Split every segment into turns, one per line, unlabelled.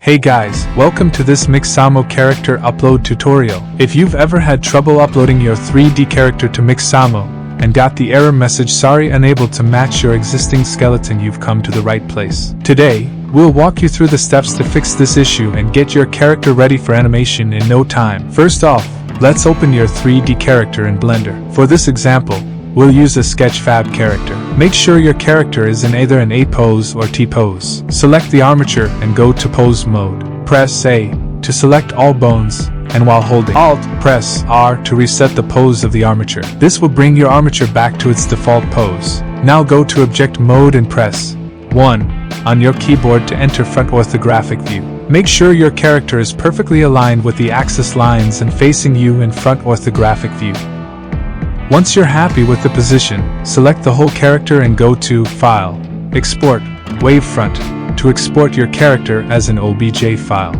Hey guys, welcome to this Mixamo character upload tutorial. If you've ever had trouble uploading your 3D character to Mixamo and got the error message sorry unable to match your existing skeleton, you've come to the right place. Today, we'll walk you through the steps to fix this issue and get your character ready for animation in no time. First off, let's open your 3D character in Blender. For this example, we'll use a Sketchfab character. Make sure your character is in either an A pose or T pose. Select the armature and go to pose mode. Press A to select all bones, and while holding Alt, press R to reset the pose of the armature. This will bring your armature back to its default pose. Now go to object mode and press 1 on your keyboard to enter front orthographic view. Make sure your character is perfectly aligned with the axis lines and facing you in front orthographic view. Once you're happy with the position, select the whole character and go to File, Export, Wavefront, to export your character as an OBJ file.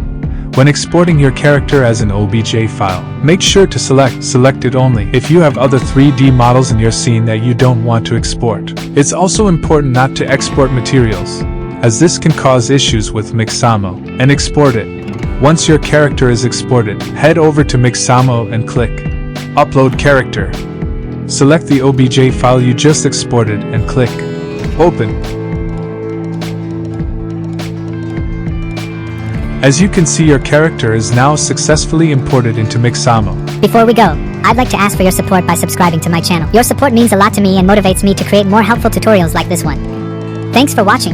When exporting your character as an OBJ file, make sure to select it only if you have other 3D models in your scene that you don't want to export. It's also important not to export materials, as this can cause issues with Mixamo, and export it. Once your character is exported, head over to Mixamo and click Upload Character. Select the OBJ file you just exported and click Open. As you can see, your character is now successfully imported into Mixamo.
Before we go, I'd like to ask for your support by subscribing to my channel. Your support means a lot to me and motivates me to create more helpful tutorials like this one. Thanks for watching.